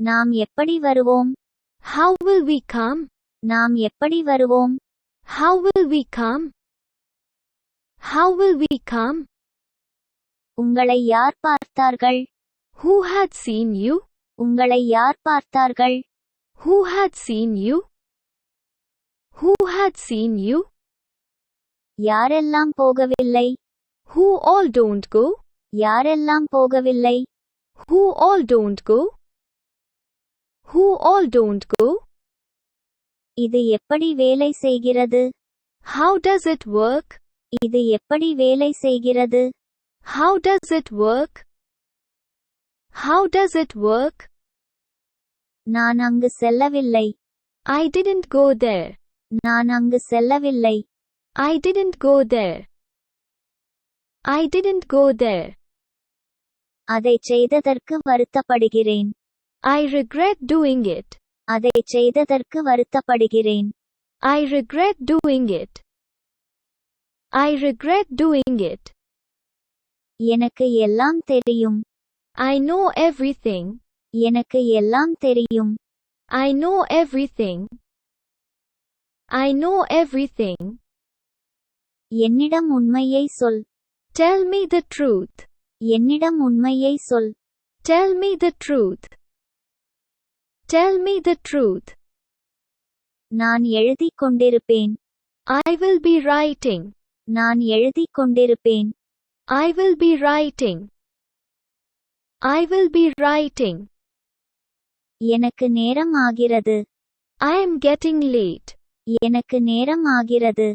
நாம் எப்படி வருவோம்? How will we come? நாம் எப்படி வருவோம்? How will we come? How will we come? உங்களை யார் பார்த்தார்கள்? Who had seen you? உங்களை யார் பார்த்தார்கள்? Who had seen you? Who had seen you? யாரெல்லாம் போகவில்லை? Who all don't go? யாரெல்லாம் போகவில்லை? Who all don't go? Who all don't go? இது எப்படி வேலை செய்கிறது? How does it work? இது எப்படி வேலை செய்கிறது? How does it work? How does it work? நான் அங்கு செல்லவில்லை. I didn't go there. நான் அங்கு செல்லவில்லை. I didn't go there. I didn't go there. அதை செய்ததற்கு வருத்தப்படுகிறேன். I regret doing it. அதை செய்ததற்கு வருத்தப்படுகிறேன். I regret doing it. I regret doing it. எனக்கு எல்லாம் தெரியும். I know everything. எனக்கு எல்லாம் தெரியும். I know everything. I know everything. என்னிடம் உண்மையை சொல். Tell me the truth. என்னிடம் உண்மையை சொல். Tell me the truth. Tell me the truth. நான் எழுதிக் கொண்டிருப்பேன். I will be writing. நான் எழுதிக் கொண்டிருப்பேன். I will be writing. I will be writing. எனக்கு நேரம் ஆகிறது. I am getting late. எனக்கு நேரம் ஆகிறது.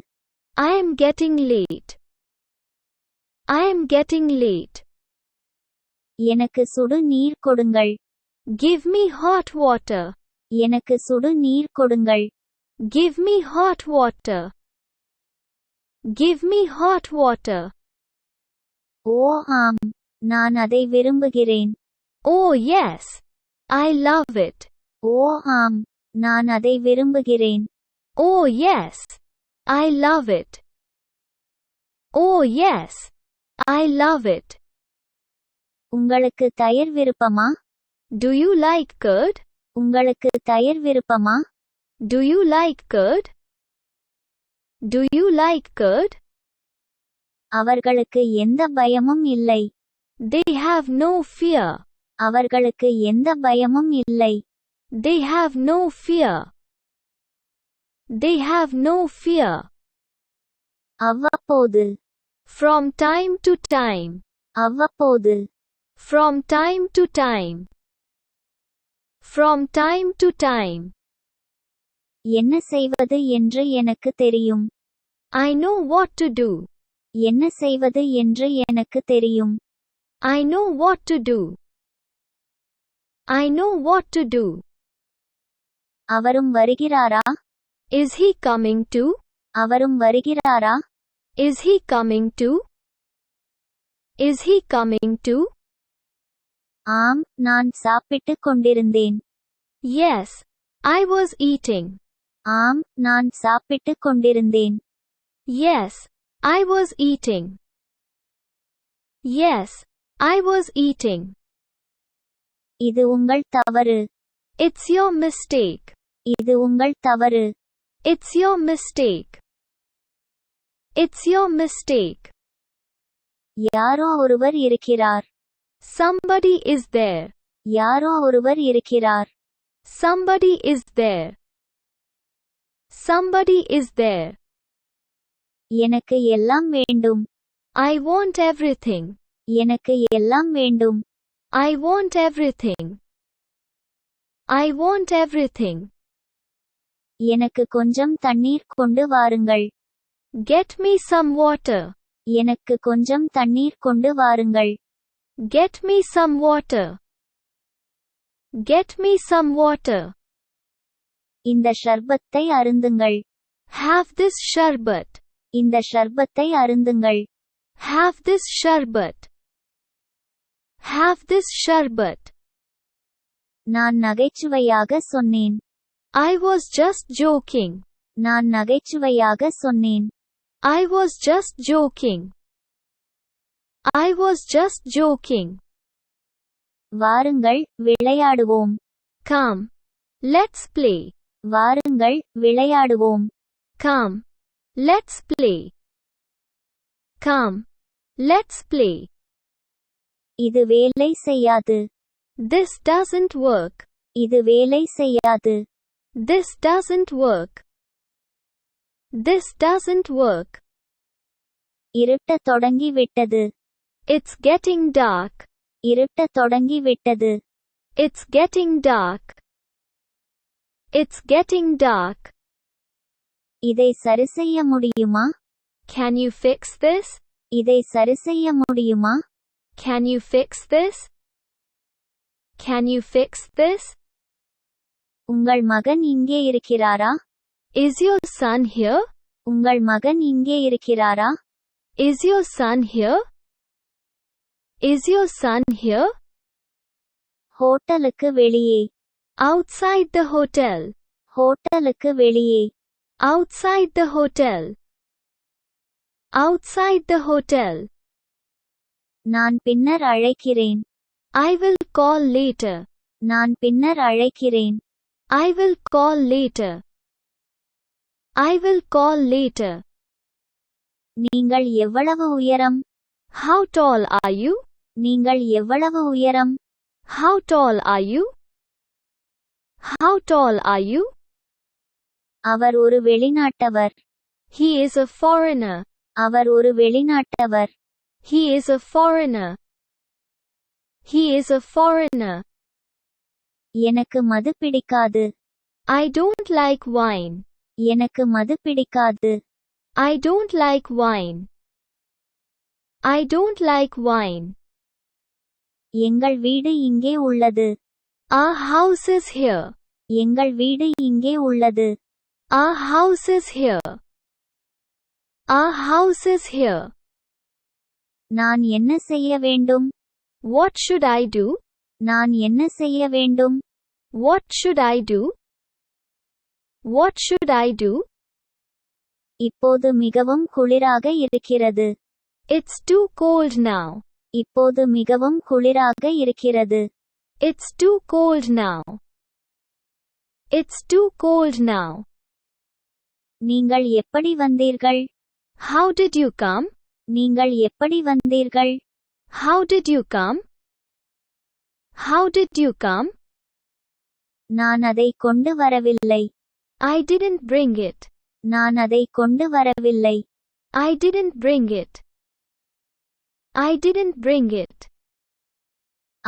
I am getting late. I am getting late. எனக்கு சுடு நீர் கொடுங்கள். Give me hot water. எனக்கு சுடு நீர் கொடுங்கள். Give me hot water. Give me hot water. ஓ ஆம், நான் அதை விரும்புகிறேன். Oh yes. I love it. ஓ ஆம், நான் அதை விரும்புகிறேன். Oh yes. I love it. Oh yes. I love it. உங்களுக்கு தயிர் விருப்பமா? Do you like curd? உங்களுக்கு தயிர் விருப்பமா? Do you like curd? Do you like curd? அவர்களுக்கு எந்த பயமும் இல்லை. They have no fear. அவர்களுக்கு எந்த பயமும் இல்லை. They have no fear. They have no fear. அவ்வப்போது. From time to time. அவ்வப்போது. From time to time. From time to time. என்ன செய்வது என்று எனக்கு தெரியும். I know what to do. என்ன செய்வது என்று எனக்கு தெரியும். I know what to do. I know what to do. அவரும் வருகிறாரா? Is he coming too? அவரும் வருகிறாரா? Is he coming too? Is he coming too? ஆம், நான் சாப்பிட்டுக் கொண்டிருந்தேன். Yes, I was eating. ஆம், நான் சாப்பிட்டுக் கொண்டிருந்தேன். Yes, I was eating. Yes, I was eating. இது உங்கள் தவறு. It's your mistake. இது உங்கள் தவறு. It's your mistake. It's your mistake. யாரோ ஒருவர் இருக்கிறார். Somebody is there. யாரோ ஒருவர் இருக்கிறார். Somebody is there. Somebody is there. எனக்கு எல்லாம் வேண்டும். I want everything. எனக்கு எல்லாம் வேண்டும். I want everything. I want everything. எனக்கு கொஞ்சம் தண்ணீர் கொண்டு வாருங்கள். Get me some water. எனக்கு கொஞ்சம் தண்ணீர் கொண்டு வாருங்கள். Get me some water. Get me some water. இந்த ஷர்பத்தை அருந்துங்கள். Have this sharbat. இந்த ஷர்பத்தை அருந்துங்கள். Have this sharbat. Have this sharbat. நான் நகைச்சுவையாக சொன்னேன். I was just joking. நான் நகைச்சுவையாக சொன்னேன். I was just joking. I was just joking. வாருங்கள், விளையாடுவோம். Come. Let's play. வாருங்கள் விளையாடுவோம். Come. Let's play. Come. Let's play. இது வேலை செய்யாது. This doesn't work. இது வேலை செய்யாது. This doesn't work. This doesn't work. இருட்டத் தொடங்கிவிட்டது. It's getting dark. இருட்டத் தொடங்கிவிட்டது. It's getting dark. It's getting dark. இதை சரிசெய்ய முடியுமா? Can you fix this? இதை சரிசெய்ய முடியுமா? Can you fix this? Can you fix this? உங்கள் மகன் இங்கே இருக்கிறாரா? Is your son here? உங்கள் மகன் இங்கே இருக்கிறாரா? Is your son here? Is your son here? ஹோட்டலுக்கு வெளியே. Outside the hotel. ஹோட்டலுக்கு வெளியே. Outside the hotel. Outside the hotel. நான் பின்னர் அழைக்கிறேன். I will call later. நான் பின்னர் அழைக்கிறேன். I will call later. I will call later. நீங்கள் எவ்வளவு உயரம்? How tall are you? நீங்கள் எவ்வளவு உயரம்? How tall are you? How tall are you? அவர் ஒரு வெளிநாட்டவர். He is a foreigner. அவர் ஒரு வெளிநாட்டவர். He is a foreigner. He is a foreigner. எனக்கு மது பிடிக்காது. I don't like wine. எனக்கு மது பிடிக்காது. I don't like wine. I don't like wine. எங்கள் வீடு இங்கே உள்ளது. Our house is here. எங்கள் வீடு இங்கே உள்ளது. Our house is here. Our house is here. நான் என்ன செய்ய வேண்டும்? What should I do? நான் என்ன செய்ய வேண்டும்? What should I do? What should I do? இப்போது மிகவும் குளிராக இருக்கிறது. It's too cold now. இப்போது மிகவும் குளிராக இருக்கிறது. It's too cold now. It's too cold now. நீங்கள் எப்படி வந்தீர்கள்? How did you come? நீங்கள் எப்படி வந்தீர்கள்? How did you come? How did you come? நான் அதை கொண்டு வரவில்லை. I didn't bring it. நான் அதை கொண்டு வரவில்லை. I didn't bring it. I didn't bring it.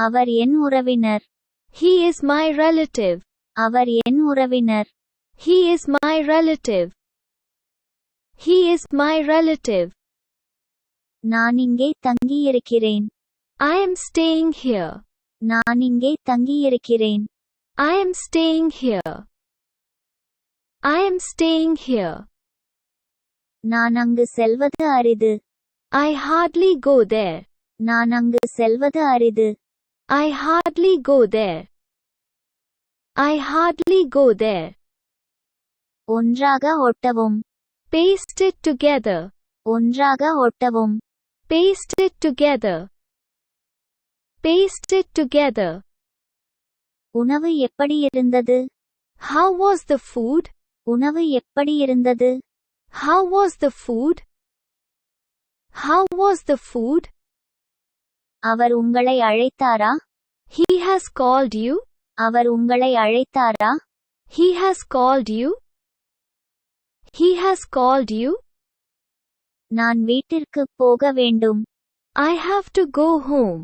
அவர் என் உறவினர். He is my relative. அவர் என் உறவினர். He is my relative. He is my relative. நான் இங்கே தங்கியிருக்கிறேன். I am staying here. நான் இங்கே தங்கியிருக்கிறேன். I am staying here. I am staying here. நான் அங்கு செல்வது அரிது. I hardly go there. நான் அங்கு செல்வது அரிது. I hardly go there. I hardly go there. ஒன்றாக ஒட்டவும். Paste it together. ஒன்றாக ஒட்டவும். Paste it together. Paste it together. உணவு எப்படி இருந்தது? How was the food? உணவு எப்படி இருந்தது? How was the food? How was the food? அவர் உங்களை அழைத்தாரா? He has called you. அவர் உங்களை அழைத்தாரா? He has called you. He has called you. நான் வீட்டிற்கு போக வேண்டும். I have to go home.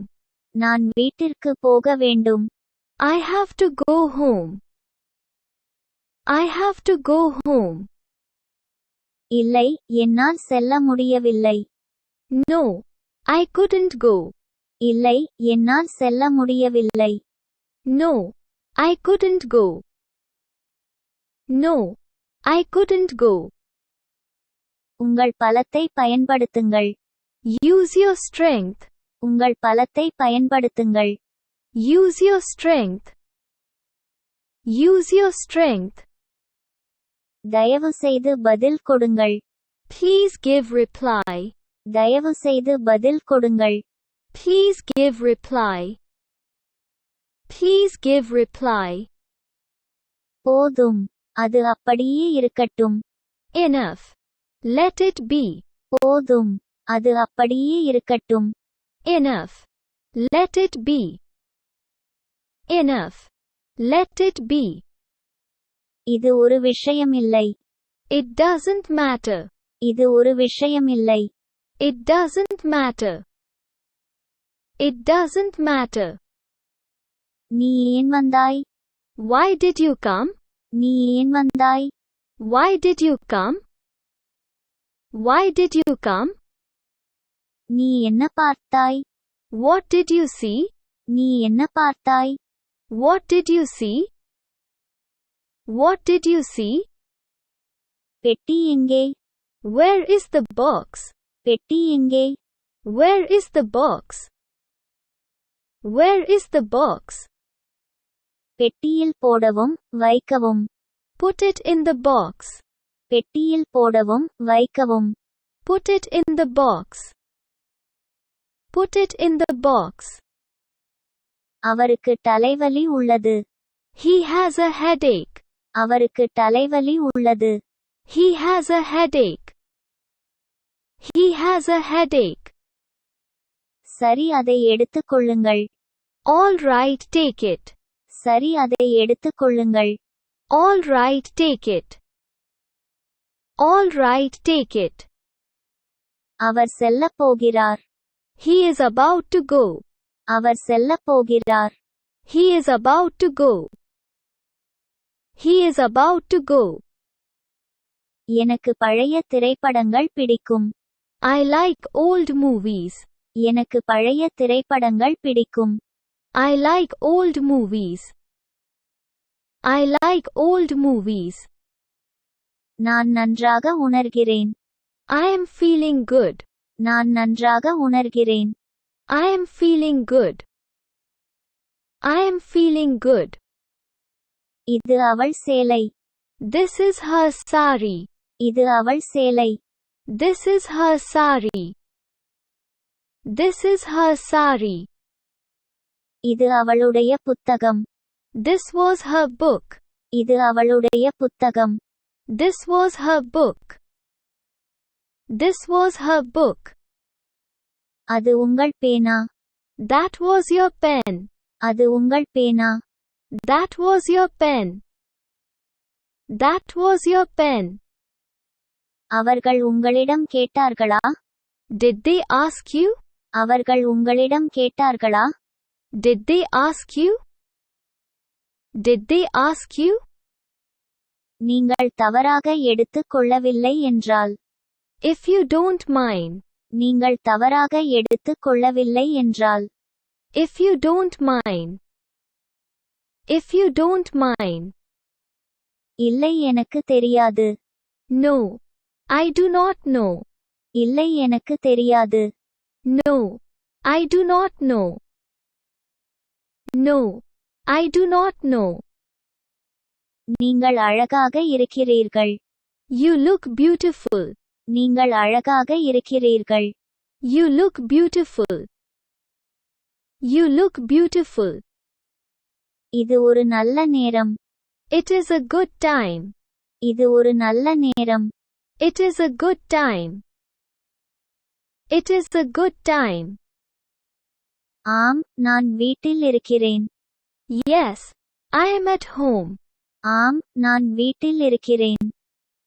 நான் வீட்டிற்கு போக வேண்டும். I have to go home. I have to go home. இல்லை, என்னால் செல்ல முடியவில்லை. No, I couldn't go. இல்லை, என்னால் செல்ல முடியவில்லை. No, I couldn't go. No, I couldn't go. உங்கள் பலத்தை பயன்படுத்துங்கள். Use your strength. உங்கள் பலத்தை பயன்படுத்துங்கள். Use your strength. Use your strength. தயவுசெய்து பதில் கொடுங்கள். Please give reply. தயவுசெய்து பதில் கொடுங்கள். Please give reply. Please give reply. போதும். அது அப்படியே இருக்கட்டும். Enough. Let it be. போதும். அது அப்படியே இருக்கட்டும். Enough. Let it be. Enough. Let it be. இது ஒரு விஷயமில்லை. It doesn't matter. இது ஒரு விஷயமில்லை. It doesn't matter. It doesn't matter. நீ ஏன் வந்தாய்? Why did you come? நீ ஏன் வந்தாய்? Why did you come? Why did you come? நீ என்ன பார்த்தாய்? What did you see? நீ என்ன பார்த்தாய்? What did you see? What did you see? பெட்டி எங்கே? Where is the box? பெட்டி எங்கே? Where is the box? Where is the box? பெட்டியில் போடவும் வைக்கவும். Put it in the box. பெட்டியில் போடவும் வைக்கவும். Put it in the box. Put it in the box. அவருக்கு தலைவலி உள்ளது. He has a headache. அவருக்கு தலைவலி உள்ளது. He has a headache. He has a headache. சரி, அதை எடுத்துக் கொள்ளுங்கள். All right, take it. சரி, அதை எடுத்துக் கொள்ளுங்கள். All right, take it. All right, take it. அவர் செல்லப் போகிறார். He is about to go. அவர் செல்லப் போகிறார். He is about to go. He is about to go. எனக்கு பழைய திரைப்படங்கள் பிடிக்கும். I like old movies. எனக்கு பழைய திரைப்படங்கள் பிடிக்கும். I like old movies. I like old movies. நான் நன்றாக உணர்கிறேன். I am feeling good. நான் நன்றாக உணர்கிறேன். I am feeling good. I am feeling good. இது அவள் சேலை. This is her sari. இது அவள் சேலை. This is her sari. This is her sari. இது அவளுடைய புத்தகம். This was her book. இது அவளுடைய புத்தகம். This was her book. This was her book. அது உங்கள் பேனா. That was your pen. அது உங்கள் பேனா. That was your pen. That was your pen. அவர்கள் உங்களிடம் கேட்டார்களா? Did they ask you? அவர்கள் உங்களிடம் கேட்டார்களா? Did they ask you? Did they ask you? நீங்கள் தவறாக எடுத்துக் கொள்ளவில்லை என்றால். If you don't mind. நீங்கள் தவறாக எடுத்துக் கொள்ளவில்லை என்றால். If you don't mind. If you don't mind. இல்லை, எனக்கு தெரியாது. No. I do not know. இல்லை, எனக்கு தெரியாது. No. I do not know. No. I do not know. நீங்கள் அழகாக இருக்கிறீர்கள். You look beautiful. நீங்கள் அழகாக இருக்கிறீர்கள். You look beautiful. You look beautiful. இது ஒரு நல்ல நேரம். It is a good time. இது ஒரு நல்ல நேரம். It is a good time. It is a good time. ஆம், நான் வீட்டில் இருக்கிறேன். Yes, I am at home. ஆம், நான் வீட்டில் இருக்கிறேன்.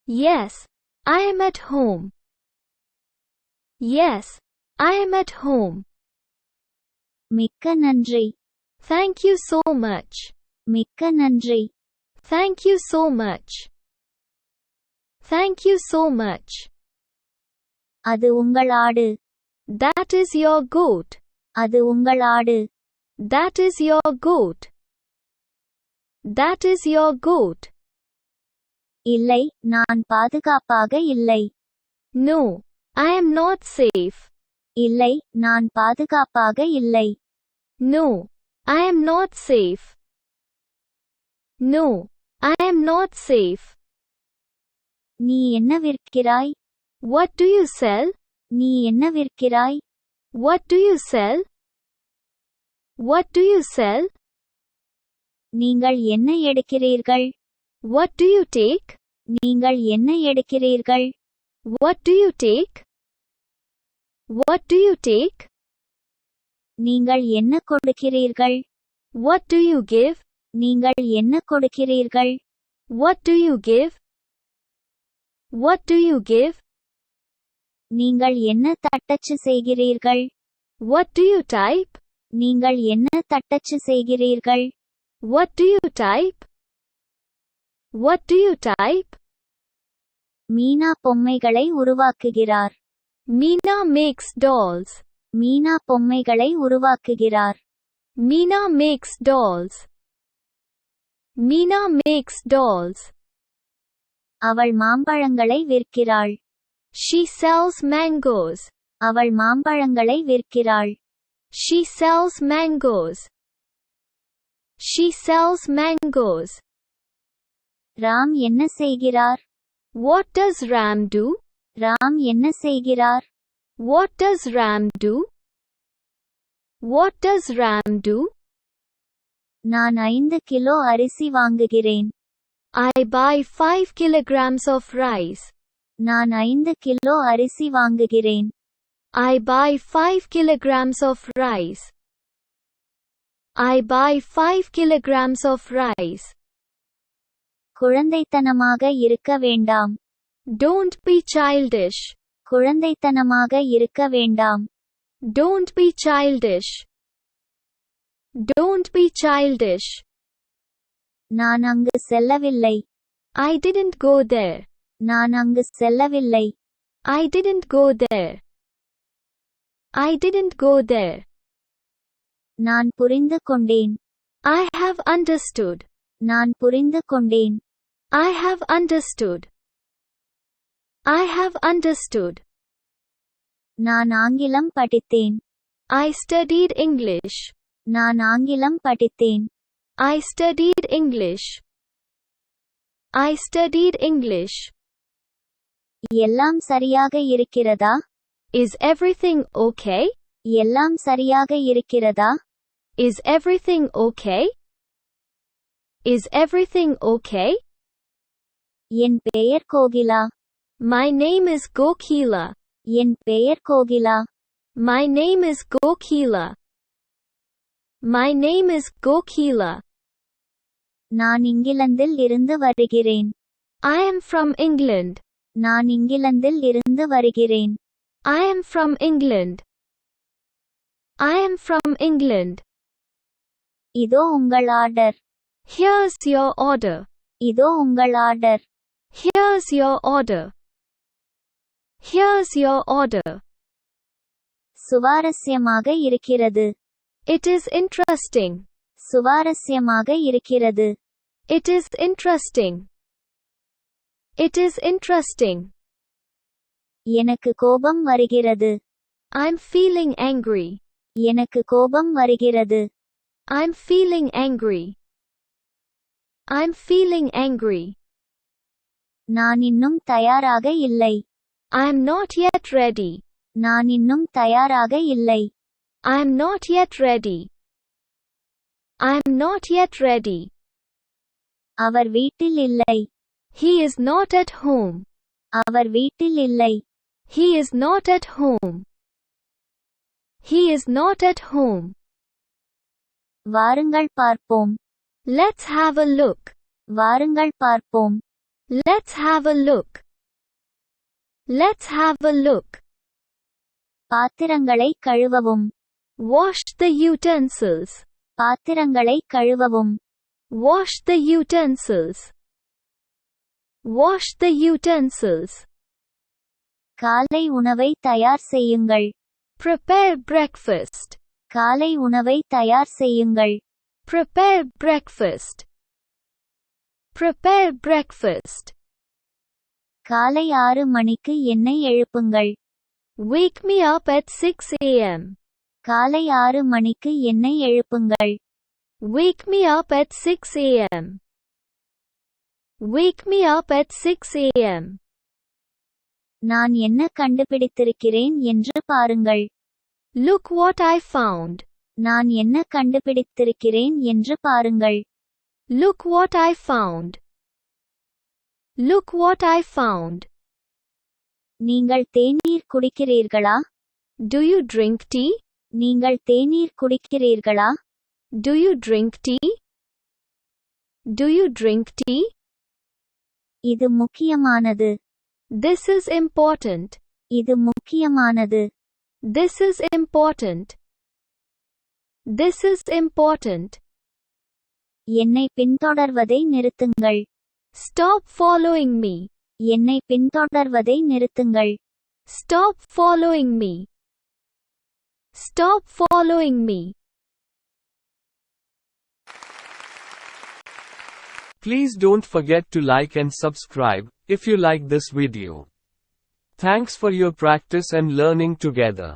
Yes, I am at home. Yes, I am at home. மிக்க நன்றி. Thank you so much. மிக்க நன்றி. Thank you so much. Thank you so much. அது உங்கள் ஆடு. That is your goat. அது உங்கள் ஆடு. That is your goat. That is your goat. இல்லை, நான் பாதுகாப்பாக இல்லை. No, I am not safe. இல்லை, நான் பாதுகாப்பாக இல்லை. No, I am not safe. No, I am not safe. நீ என்ன விற்கிறாய்? What do you sell? நீ என்ன விற்கிறாய்? What do you sell? What do you sell? நீங்கள் என்ன எடுக்கிறீர்கள்? What do you take? நீங்கள் என்ன எடுக்கிறீர்கள்? What do you take? What do you take? நீங்கள் என்ன கொடுக்கிறீர்கள்? What do you give? நீங்கள் என்ன கொடுக்கிறீர்கள்? What do you give? What do you give? நீங்கள் என்ன தட்டச்சு செய்கிறீர்கள்? What do you type? நீங்கள் என்ன தட்டச்சு செய்கிறீர்கள்? What do you type? What do you type? Meena பொம்மைகளை உருவாக்குகிறார். Meena makes dolls. மீனா பொம்மைகளை உருவாக்குகிறார். Meena makes dolls. Meena makes dolls. அவள் மாம்பழங்களை விற்கிறாள். She sells mangoes. அவள் மாம்பழங்களை விற்கிறாள். She sells mangoes. She sells mangoes. Ram என்ன செய்கிறார்? What does Ram do? Ram என்ன செய்கிறார்? What does Ram do? What does Ram do? நான் 5 கிலோ அரிசி வாங்குகிறேன். I buy 5 kilograms of rice. நான் 5 கிலோ அரிசி வாங்குகிறேன். I buy 5 kilograms of rice. I buy 5 kilograms of rice. குழந்தைத்தனமாக இருக்க வேண்டாம். Don't be childish. குழந்தைத்தனமாக இருக்க வேண்டாம். Don't be childish. Don't be childish. நான் அங்கு செல்லவில்லை. I didn't go there. நான் அங்கு செல்லவில்லை. I didn't go there. I didn't go there. நான் புரிந்து கொண்டேன். I have understood. நான் புரிந்து கொண்டேன். I have understood. I have understood. நான் ஆங்கிலம் படித்தேன். I studied English. நான் ஆங்கிலம் படித்தேன். I studied English. I studied English. எல்லாம் சரியாக இருக்கிறதா? Is everything okay? எல்லாம் சரியாக இருக்கிறதா? Is everything okay? Is everything okay? என் பெயர் Kokila. My name is Gokila. என் பெயர் Kokila. My name is Gokila. My name is Gokila. நான் இங்கிலாந்தில் இருந்து வருகிறேன். I am from England. நான் இங்கிலாந்தில் இருந்து வருகிறேன். I am from England. I am from England. இதோ உங்கள் ஆர்டர். Here's your order. இதோ உங்கள் order. Here's your order. Here's your order. சுவாரஸ்யமாக இருக்கிறது. It is interesting. சுவாரஸ்யமாக இருக்கிறது. It is interesting. It is interesting. எனக்கு கோபம் வருகிறது. I'm feeling angry. எனக்கு கோபம் வருகிறது. I'm feeling angry. I'm feeling angry. நான் இன்னும் தயாராக இல்லை. I'm not yet ready. நான் இன்னும் தயாராக இல்லை. I'm not yet ready. I'm not yet ready. அவர் வீட்டில் இல்லை. He is not at home. அவர் வீட்டில் இல்லை. He is not at home. He is not at home. வாருங்கள் பார்ப்போம். Let's have a look. வாருங்கள் பார்ப்போம். Let's have a look. Let's have a look. பாத்திரங்களை கழுவவும். Wash the utensils. பாத்திரங்களை கழுவவும். Wash the utensils. Wash the utensils. காலை உணவை தயார் செய்யுங்கள். Prepare breakfast. காலை உணவை தயார் செய்யுங்கள். Prepare breakfast. Prepare breakfast. காலை 6 மணிக்கு என்னை எழுப்புங்கள். Wake me up at 6 a.m. காலை 6 மணிக்கு என்னை எழுப்புங்கள். Wake me up at 6 a.m. Wake me up at 6 a.m. நான் என்ன கண்டுபிடித்திருக்கிறேன் என்று பாருங்கள். Look what I found. நான் என்ன கண்டுபிடித்திருக்கிறேன் என்று பாருங்கள். Look what I found. Look what I found. நீங்கள் தேநீர் குடிக்கிறீர்களா? Do you drink tea? நீங்கள் தேநீர் குடிக்கிறீர்களா? Do you drink tea? Do you drink tea? இது முக்கியமானது. This is important. இது முக்கியமானது. This is important. This is important. என்னை பின்தொடர்வதை நிறுத்துங்கள். Stop following me. என்னை பின்தொடர்வதை நிறுத்துங்கள். Stop following me. Stop following me. Please don't forget to like and subscribe if you like this video. Thanks for your practice and learning together.